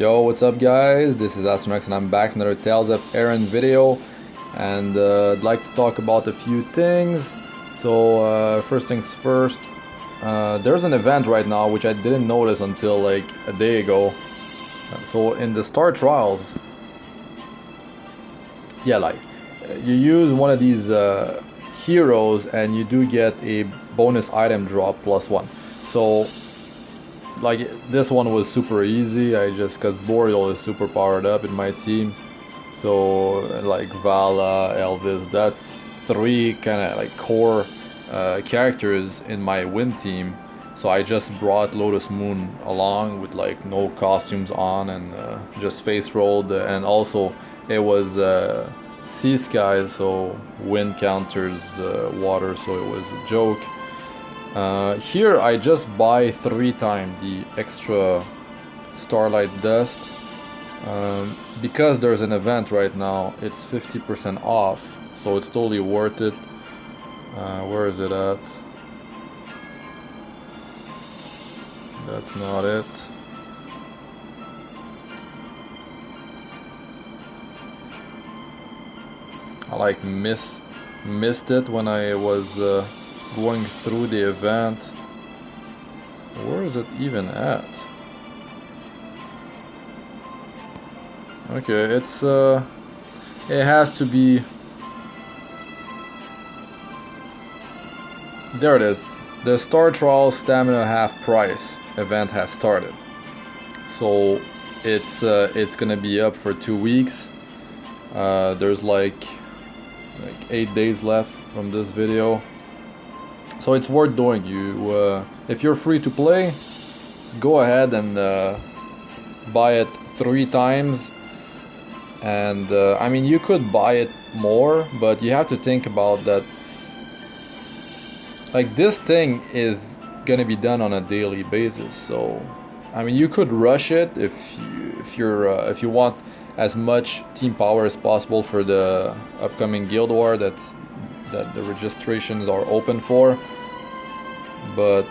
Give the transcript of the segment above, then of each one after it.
Yo, what's up guys? This is Astranox and I'm back in another Tales of Erin video, and I'd like to talk about a few things. So first things first, there's an event right now which I didn't notice until like a day ago. So in the Star Trials, yeah, you use one of these heroes and you do get a bonus item drop +1. So like this one was super easy. I just because Boreal is super powered up in my team, so like Valla, Elvis, that's three kind of like core characters in my win team. So I just brought Lotus Moon along with like no costumes on and just face rolled, and also it was sea sky, so wind counters water, so it was a joke. Here I just buy 3 times the extra Starlight dust because there's an event right now. It's 50% off, so it's totally worth it. Where is it at? That's not it. I like missed it when I was going through the event. Where is it even at? Okay, it's it has to be, there it is. The Star Trials Stamina half price event has started, so it's gonna be up for 2 weeks. There's like 8 days left from this video, so it's worth doing. You if you're free to play, just go ahead and buy it 3 times. And I mean, you could buy it more, but you have to think about that. Like, this thing is gonna be done on a daily basis, so I mean, you could rush it if you want as much team power as possible for the upcoming Guild War that the registrations are open for. But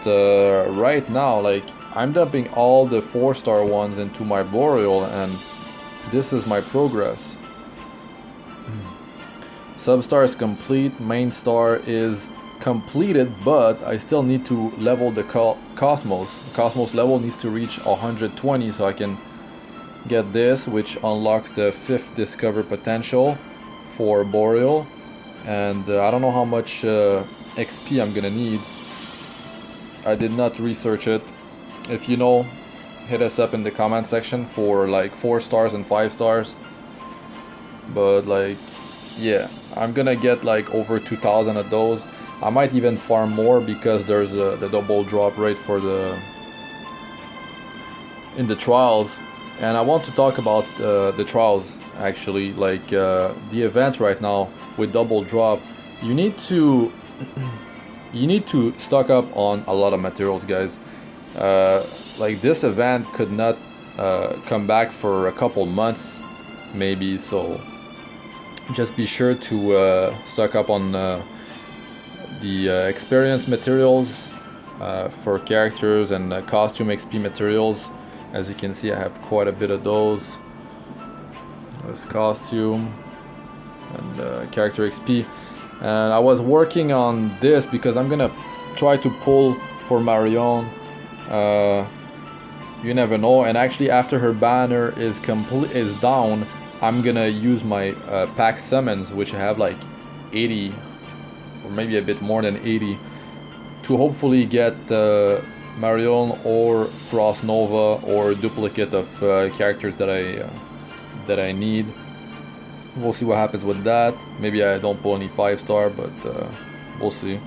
right now, like, I'm dumping all the 4-star ones into my Boreal, and this is my progress. Substar is complete, main star is completed, but I still need to level the Cosmos. Cosmos level needs to reach 120 so I can get this, which unlocks the 5th discover potential for Boreal. And I don't know how much XP I'm gonna need. I did not research it. If you know, hit us up in the comment section for like 4 stars and 5 stars. But like, yeah, I'm gonna get like over 2,000 of those. I might even farm more because there's the double drop rate for in the trials. And I want to talk about the trials actually, like the event right now with double drop. You need to you need to stock up on a lot of materials, guys. Like, this event could not come back for a couple months maybe, so just be sure to stock up on the experience materials for characters and costume XP materials. As you can see, I have quite a bit of those. This costume and character XP. And I was working on this because I'm gonna try to pull for Marion. You never know. And actually, after her banner is down, I'm gonna use my pack summons, which I have like 80 or maybe a bit more than 80, to hopefully get Marion or Frost Nova or duplicate of characters that I need. We'll see what happens with that. Maybe I don't pull any 5-star, but we'll see.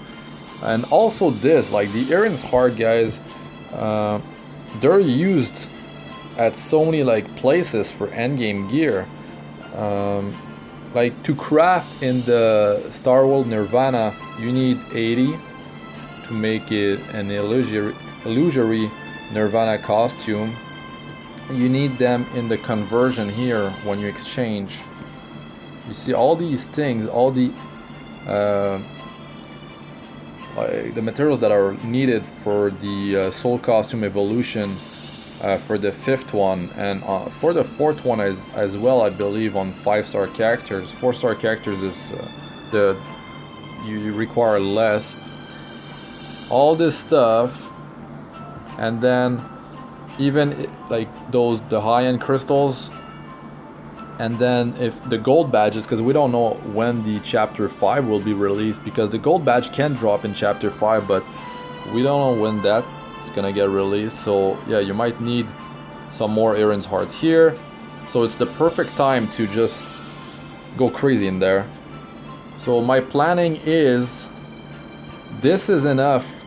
And also this, like, the ERIN's hard, guys. They're used at so many like places for endgame gear. Like, to craft in the Star World Nirvana, you need 80 to make it an illusory Nirvana costume. You need them in the conversion here when you exchange. You see all these things, all the like the materials that are needed for the soul costume evolution for the 5th one, and for the 4th one as well, I believe, on 5-star characters. 4-star characters is you require less. All this stuff, and then even like the high-end crystals, and then if the gold badges, because we don't know when the chapter 5 will be released, because the gold badge can drop in chapter 5, but we don't know when that's gonna get released. So yeah, you might need some more Erin's Heart here, so it's the perfect time to just go crazy in there. So my planning is, this is enough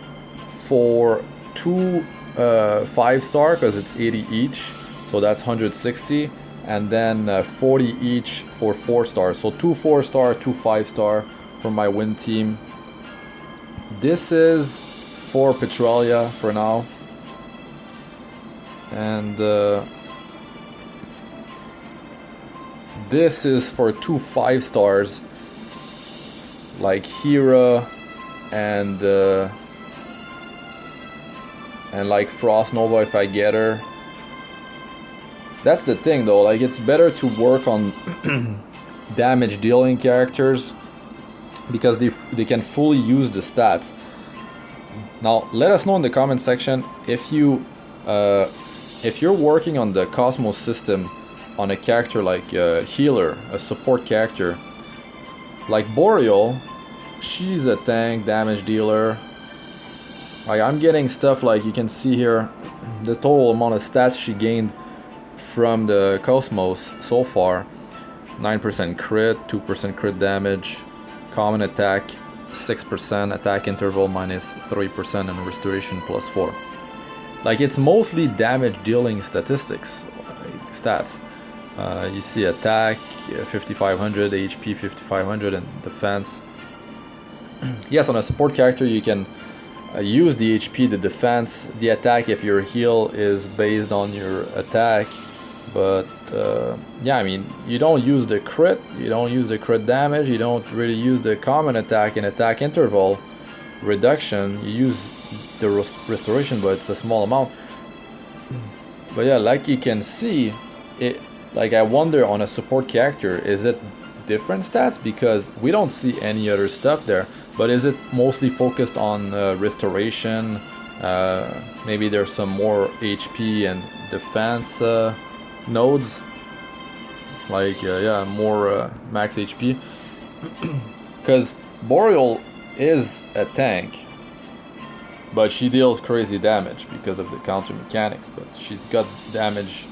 for 2 5-star, because it's 80 each, so that's 160, and then 40 each for 4-star. So 2 4-star, 2 5-star for my win team. This is for Petralia for now, and this is for 2 5-stars like Hera and like Frost Nova if I get her. That's the thing though, like it's better to work on damage dealing characters because they can fully use the stats. Now let us know in the comment section if you're working on the Cosmos system on a character like a healer, a support character like Boreal. She's a tank damage dealer. Like I'm getting stuff like you can see here, the total amount of stats she gained from the Cosmos so far. 9% crit, 2% crit damage, common attack 6%, attack interval minus 3%, and restoration plus 4. Like it's mostly damage dealing statistics, like stats. You see attack 5500, HP 5500, and defense. Yes, on a support character you can use the HP, the defense, the attack if your heal is based on your attack. But yeah, I mean, you don't use the crit, you don't use the crit damage, you don't really use the common attack and attack interval reduction. You use the restoration, but it's a small amount. But yeah, like you can see, it, like I wonder on a support character, is it different stats? Because we don't see any other stuff there. But is it mostly focused on restoration? Maybe there's some more HP and defense nodes, like yeah, more max HP. Because Boreal is a tank, but she deals crazy damage because of the counter mechanics. But she's got damage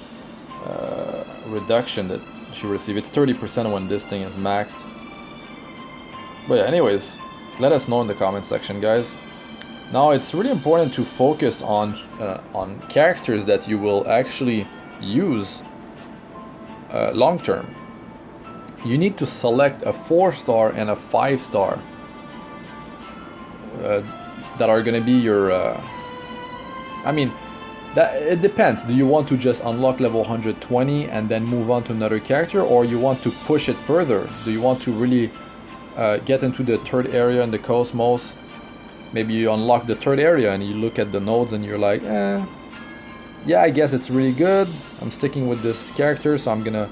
reduction that she receives. It's 30% when this thing is maxed. But yeah, anyways, let us know in the comment section, guys. Now it's really important to focus on characters that you will actually use long term. You need to select a 4-star and a 5-star that are gonna be your I mean, that it depends. Do you want to just unlock level 120 and then move on to another character, or you want to push it further? Do you want to really get into the 3rd area in the Cosmos? Maybe you unlock the 3rd area and you look at the nodes and you're like, yeah, I guess it's really good. I'm sticking with this character, so I'm gonna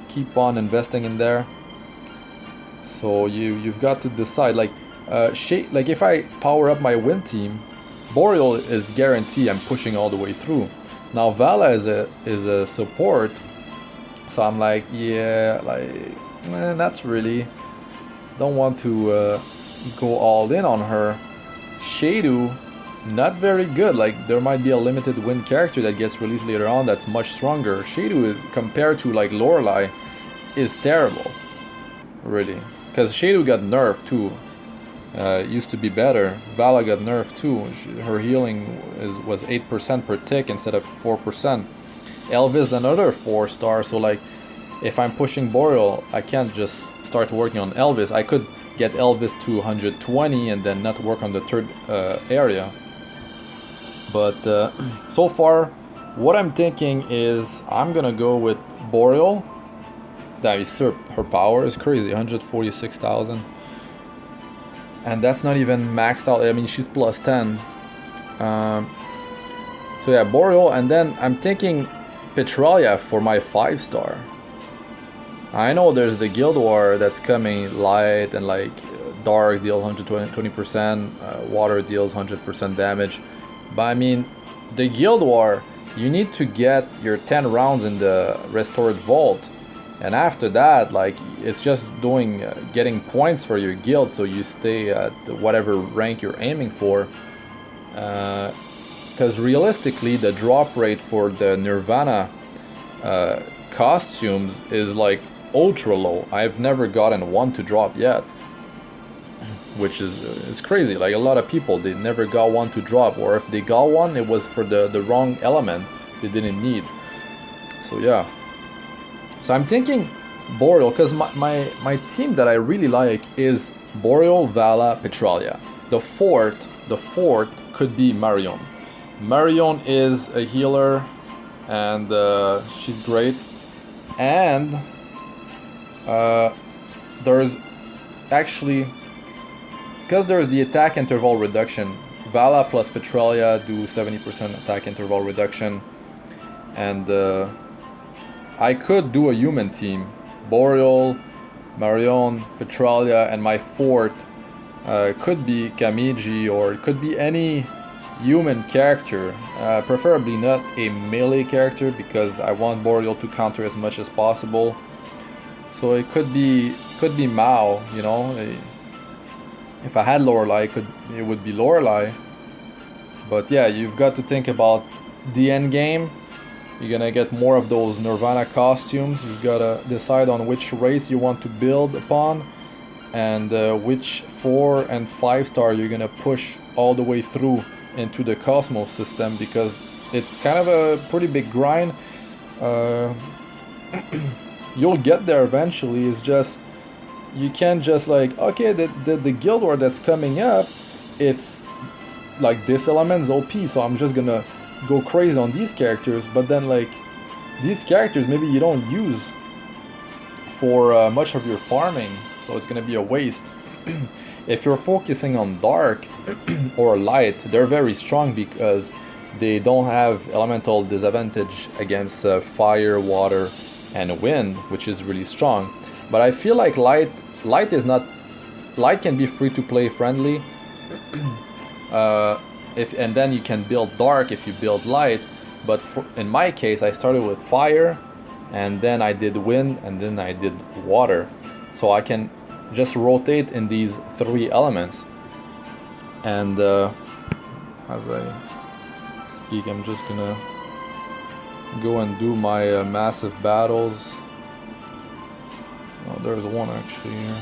keep on investing in there. So you've got to decide. Like like if I power up my win team, Boreal is guaranteed I'm pushing all the way through. Now Valla is a support, so I'm like, yeah, like that's really, don't want to go all in on her. Shaedu, not very good. Like there might be a limited win character that gets released later on that's much stronger. Shaedu is, compared to like Lorelei, is terrible, really, because Shaedu got nerfed too. Used to be better. Valla got nerfed too. Her healing was 8% per tick instead of 4%. Elvis another 4-star, so like if I'm pushing Boreal, I can't just start working on Elvis. I could get Elvis to 120 and then not work on the 3rd area. But so far, what I'm thinking is I'm gonna go with Boreal. That is her power is crazy, 146,000. And that's not even maxed out. I mean, she's plus 10. So yeah, Boreal, and then I'm thinking Petralia for my 5-star. I know there's the Guild War that's coming, light and like dark deals 120%, water deals 100% damage. But I mean, the Guild War, you need to get your 10 rounds in the restored vault, and after that, like, it's just doing getting points for your guild, so you stay at whatever rank you're aiming for. Because realistically, the drop rate for the Nirvana costumes is like ultra low. I've never gotten one to drop yet, which is it's crazy. Like, a lot of people, they never got one to drop, or if they got one, it was for the wrong element they didn't need. So yeah, so I'm thinking Boreal, because my team that I really like is Boreal, Valla, Petralia. The fourth could be Marion. Marion is a healer, and she's great. And there's actually, because there's the attack interval reduction, Valla plus Petralia do 70% attack interval reduction, and I could do a human team, Boreal, Marion, Petralia, and my fourth could be Kamiji, or it could be any human character, preferably not a melee character, because I want Boreal to counter as much as possible. So it could be Mao, you know. If I had Lorelei, it would be Lorelei. But yeah, you've got to think about the end game. You're gonna get more of those Nirvana costumes. You've gotta decide on which race you want to build upon, and which 4 and 5-star you're gonna push all the way through into the Cosmos system, because it's kind of a pretty big grind. You'll get there eventually. It's just, you can't just like, okay, the Guild War that's coming up, it's like this element's OP, so I'm just gonna go crazy on these characters. But then, like, these characters maybe you don't use for much of your farming, so it's gonna be a waste. If you're focusing on dark or light, they're very strong because they don't have elemental disadvantage against fire, water, and wind, which is really strong. But I feel like light is not, light can be free to play friendly. And then you can build dark if you build light. But in my case, I started with fire, and then I did wind, and then I did water, so I can just rotate in these 3 elements. And as I speak, I'm just gonna go and do my massive battles. Oh, there's one actually here.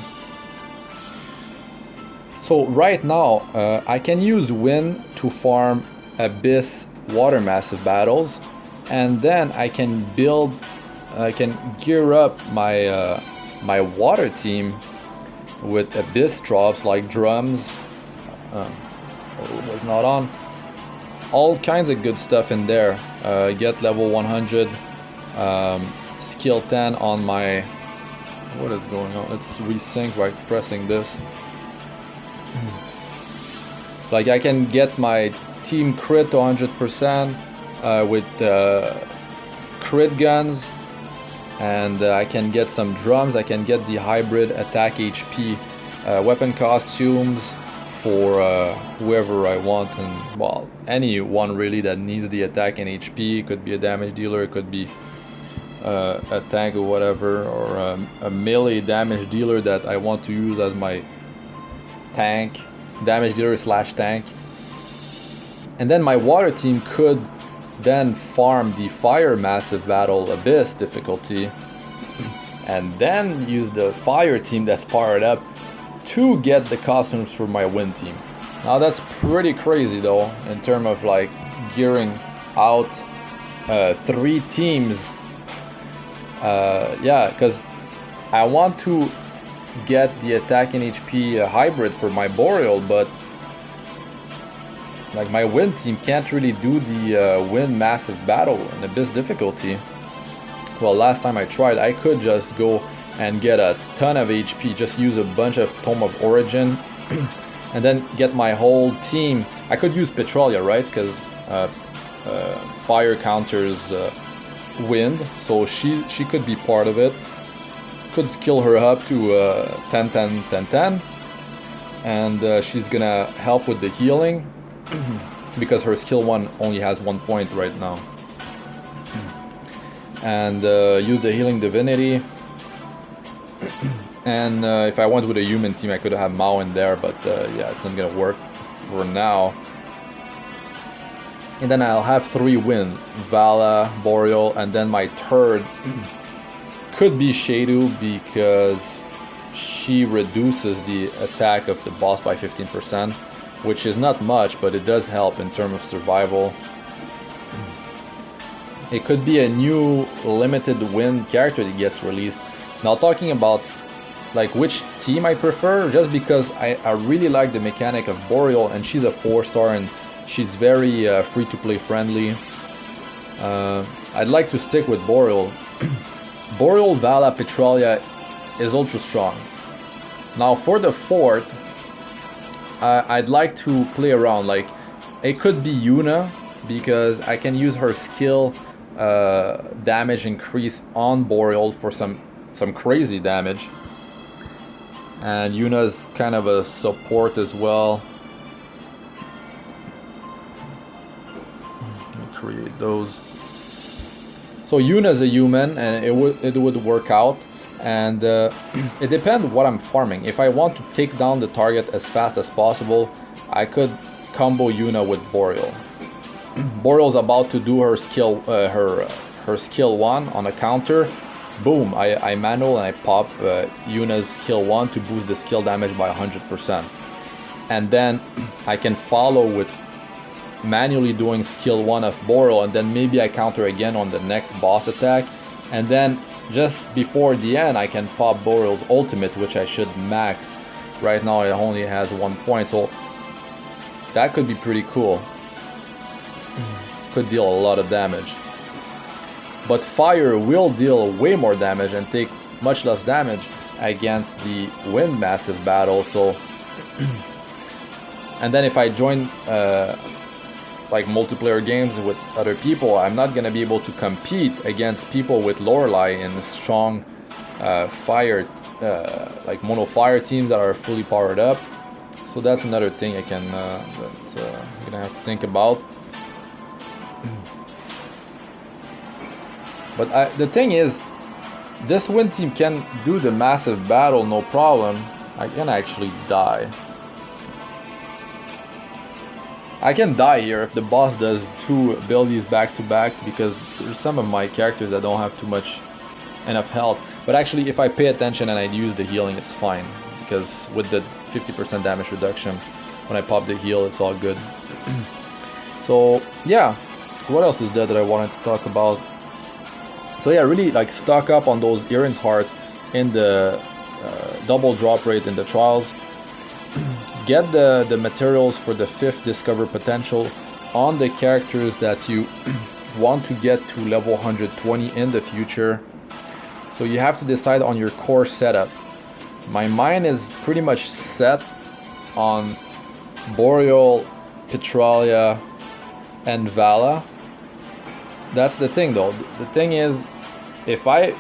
So right now, I can use wind to farm abyss water massive battles, and then I can build, I can gear up my my water team with abyss drops like drums. It was not on. All kinds of good stuff in there. Get level 100, skill 10 on my. What is going on? Let's resync by pressing this. Like, I can get my team crit to 100% with crit guns, and I can get some drums. I can get the hybrid attack HP weapon costumes for whoever I want, and well, anyone really that needs the attack and HP. It could be a damage dealer, it could be a tank or whatever, or a melee damage dealer that I want to use as my tank, damage dealer / tank. And then my water team could then farm the fire massive battle abyss difficulty, and then use the fire team that's powered up to get the costumes for my wind team. Now that's pretty crazy though, in terms of like gearing out 3 teams. Yeah, because I want to get the attack and HP hybrid for my Boreal, but like my wind team can't really do the wind massive battle in abyss difficulty. Well, last time I tried, I could just go and get a ton of HP, just use a bunch of Tome of Origin, and then get my whole team. I could use Petralia, right? Because fire counters wind, so she could be part of it. Could skill her up to 10 10 10 10, and she's gonna help with the healing because her skill 1 only has 1 point right now. And use the healing divinity. And if I went with a human team, I could have Mao in there, but yeah, it's not gonna work for now. And then I'll have 3 wind, Valla, Boreal, and then my third could be Shaedu because she reduces the attack of the boss by 15%, which is not much, but it does help in terms of survival. It could be a new limited wind character that gets released. Now talking about like which team I prefer, just because I really like the mechanic of Boreal, and she's a 4-star and she's very free to play friendly. I'd like to stick with Boreal. Boreal, Valla, Petralia is ultra strong. Now for the fourth, I'd like to play around. Like it could be Yuna because I can use her skill damage increase on Boreal for some crazy damage. And Yuna's kind of a support as well. Let me create those. So Yuna's a human, and it would work out. And it depends what I'm farming. If I want to take down the target as fast as possible, I could combo Yuna with Boreal. Boreal's about to do her skill her skill 1 on a counter. Boom, I manual and I pop Yuna's skill 1 to boost the skill damage by 100%. And then I can follow with manually doing skill 1 of Boreal, and then maybe I counter again on the next boss attack. And then just before the end I can pop Boreal's ultimate, which I should max. Right now it only has 1 point, so that could be pretty cool. Could deal a lot of damage. But fire will deal way more damage and take much less damage against the wind massive battle. So and then if I join like multiplayer games with other people, I'm not gonna be able to compete against people with Lorelei in strong fire like mono fire teams that are fully powered up. So that's another thing I can I'm gonna have to think about. But the thing is, this wind team can do the massive battle no problem. I can actually die. I can die here if the boss does 2 abilities back to back, because there's some of my characters that don't have enough health. But actually if I pay attention and I use the healing, it's fine, because with the 50% damage reduction when I pop the heal, it's all good. So yeah, what else is there that I wanted to talk about? So yeah, really like stock up on those Erin's Heart in the double drop rate in the trials. Get the materials for the 5th discover potential on the characters that you want to get to level 120 in the future. So you have to decide on your core setup. My mind is pretty much set on Boreal, Petralia, and Valla. That's the thing though. The thing is, if I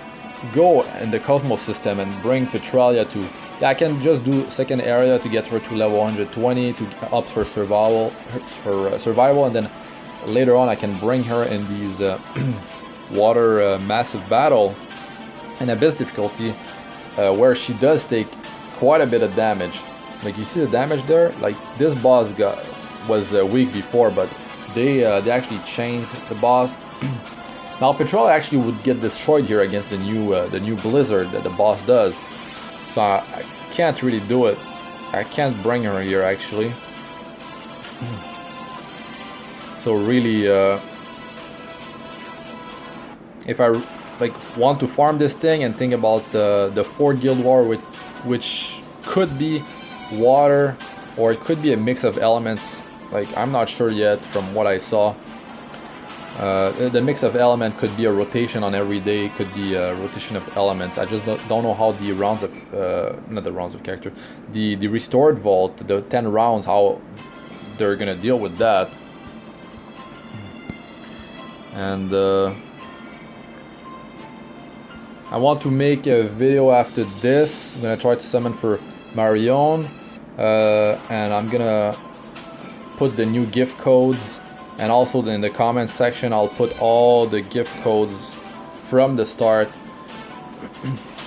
go in the Cosmos system and bring Petralia to, yeah, I can just do second area to get her to level 120 to up her survival, and then later on I can bring her in these water massive battle in abyss difficulty, where she does take quite a bit of damage. Like you see the damage there. Like this boss was weak before, but they actually changed the boss. Now Petralia actually would get destroyed here against the new blizzard that the boss does. So I can't really do it. I can't bring her here actually. So really, if I like want to farm this thing and think about the 4th Guild War, which could be water or it could be a mix of elements. Like I'm not sure yet from what I saw. The mix of element could be a rotation on every day, could be a rotation of elements. I just don't know how the rounds of, not the rounds of character, the restored vault, the 10 rounds, how they're gonna deal with that. And I want to make a video after this. I'm gonna try to summon for Marion, and I'm gonna put the new gift codes, and also in the comment section I'll put all the gift codes from the start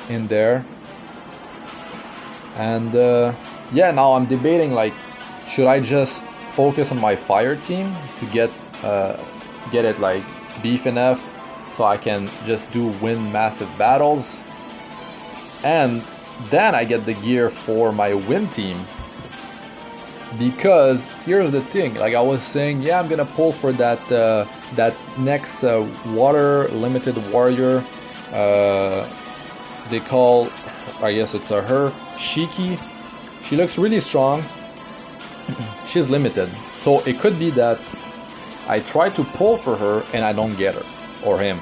in there. And yeah, now I'm debating, like, should I just focus on my fire team to get it like beef enough so I can just win massive battles, and then I get the gear for my wind team. Because here's the thing, like I was saying, yeah, I'm gonna pull for that that next water limited warrior. They call, I guess it's her, Shiki. She looks really strong. She's limited, so it could be that I try to pull for her and I don't get her or him,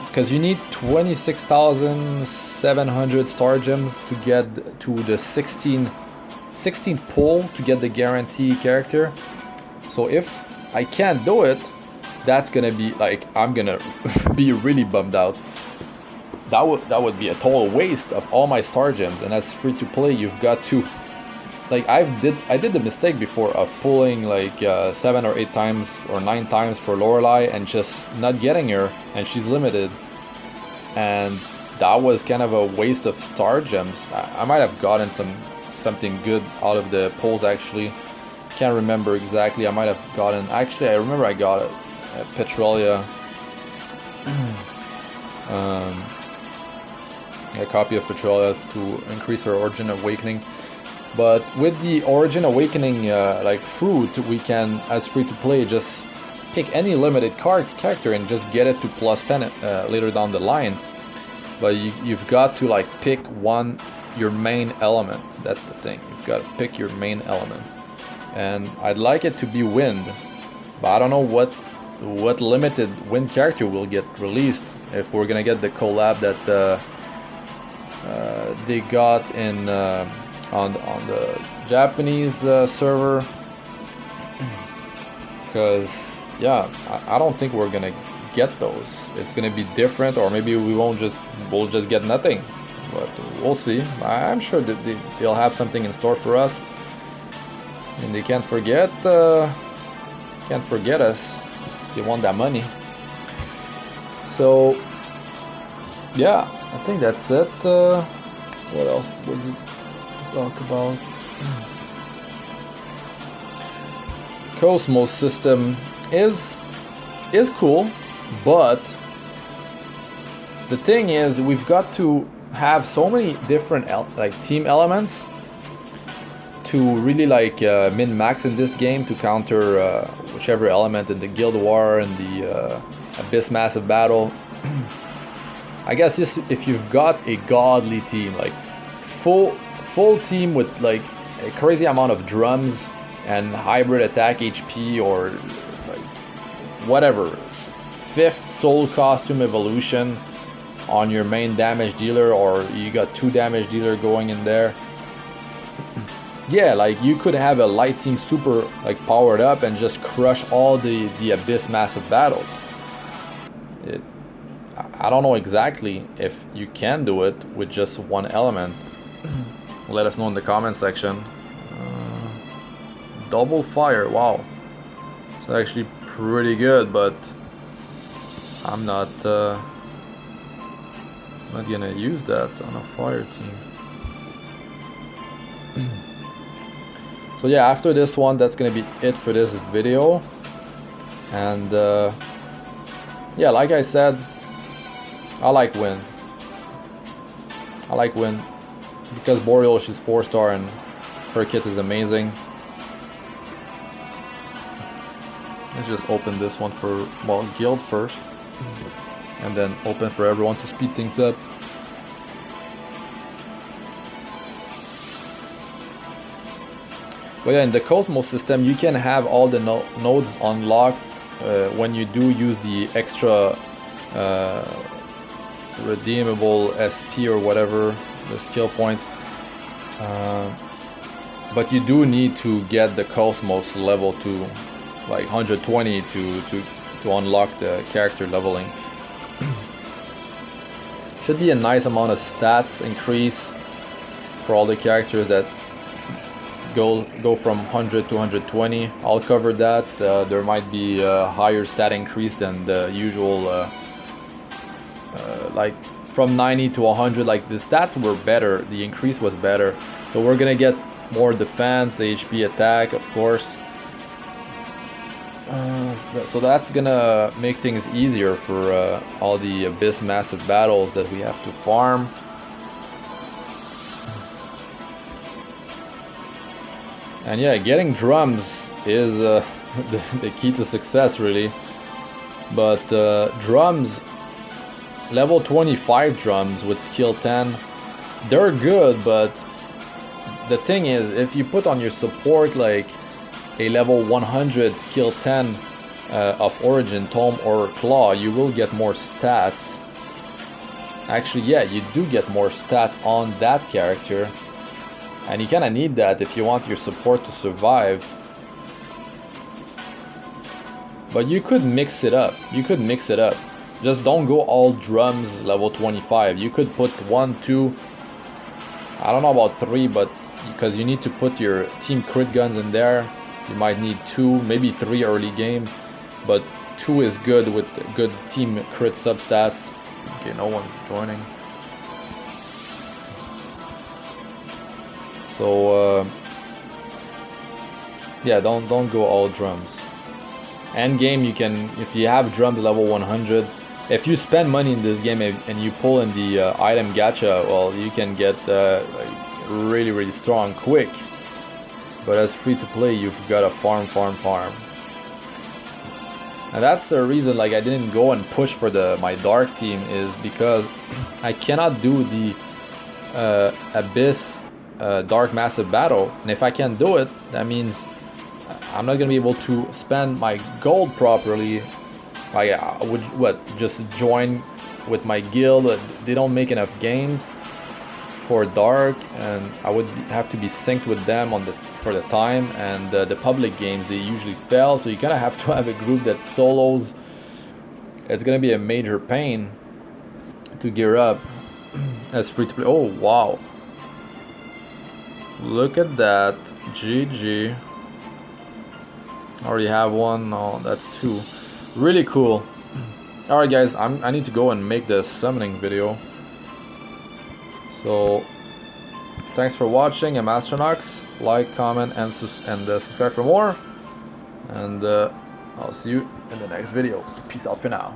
because you need 26,700 star gems to get to the 16 pull to get the guarantee character. So if I can't do it, that's gonna be like, I'm gonna be really bummed out. That would be a total waste of all my star gems, and as free to play you've got to, like, I did the mistake before of pulling like 7 or 8 times or 9 times for Lorelei and just not getting her, and she's limited, and that was kind of a waste of star gems. I might have gotten something good out of the pulls, actually. Can't remember exactly. I might have gotten, actually I remember I got a Petralia, a copy of Petralia to increase her Origin Awakening. But with the Origin Awakening like fruit, we can, as free to play, just pick any limited character and just get it to +10 later down the line. But you've got to like pick your main element. That's the thing, you've got to pick your main element, and I'd like it to be wind, but I don't know what limited wind character will get released, if we're gonna get the collab that they got in on the Japanese server, because yeah, I don't think we're gonna get those. It's gonna be different, or maybe we'll just get nothing, but we'll see. I'm sure that they'll have something in store for us, and they can't forget us. They want that money. So yeah, I think that's it. What else was it to talk about? Cosmos System is cool, but the thing is, we've got to have so many different team elements to really like min-max in this game to counter whichever element in the Guild War and the Abyss Massive Battle. I guess just if you've got a godly team, like full team with like a crazy amount of drums and hybrid attack HP, or like whatever, 5th soul costume evolution on your main damage dealer, or you got 2 damage dealer going in there. Yeah, like you could have a light team super like powered up and just crush all the Abyss Massive Battles. I don't know exactly if you can do it with just one element. Let us know in the comment section. Double fire, wow, it's actually pretty good, but I'm not gonna use that on a fire team. So yeah, after this one, that's gonna be it for this video. And yeah, like I said, I like wind. Because Boreal, she's 4-star and her kit is amazing. Let's just open this one for, well, guild first, and then open for everyone to speed things up. But yeah, in the Cosmos system, you can have all the nodes unlocked when you do use the extra redeemable SP or whatever, the skill points. But you do need to get the Cosmos level to like 120 to to unlock the character leveling. Should be a nice amount of stats increase for all the characters that go from 100 to 120. I'll cover that. There might be a higher stat increase than the usual, like from 90 to 100. Like the stats were better, the increase was better. So we're gonna get more defense, HP, attack, of course. So that's gonna make things easier for all the Abyss massive battles that we have to farm. And yeah, getting drums is the key to success, really. But drums, level 25 drums with skill 10, they're good, but the thing is, if you put on your support like a level 100 skill 10 of Origin, Tome or Claw, you will get more stats. Actually, yeah, you do get more stats on that character. And you kind of need that if you want your support to survive. But you could mix it up. You could mix it up. Just don't go all drums level 25. You could put 1, 2, I don't know about 3, but because you need to put your team crit guns in there. You might need 2, maybe 3 early game. But 2 is good with good team crit substats. Okay, no one's joining. So yeah, don't go all drums. Endgame, you can, if you have drums level 100, if you spend money in this game and you pull in the item gacha, well, you can get like really strong quick. But as free to play, you've got to farm. And that's the reason, like, I didn't go and push for my dark team, is because I cannot do the Abyss dark massive battle, and if I can't do it, that means I'm not gonna be able to spend my gold properly. Like, I would just join with my guild. They don't make enough gains for dark, and I would have to be synced with them for the time, and the public games, they usually fail, so you kind of have to have a group that solos. It's gonna be a major pain to gear up as free to play. Oh wow, look at that. GG. Already have one. Oh, that's 2. Really cool. Alright guys, I need to go and make the summoning video. So thanks for watching. I'm Astranox. Like, comment, and subscribe for more. And I'll see you in the next video. Peace out for now.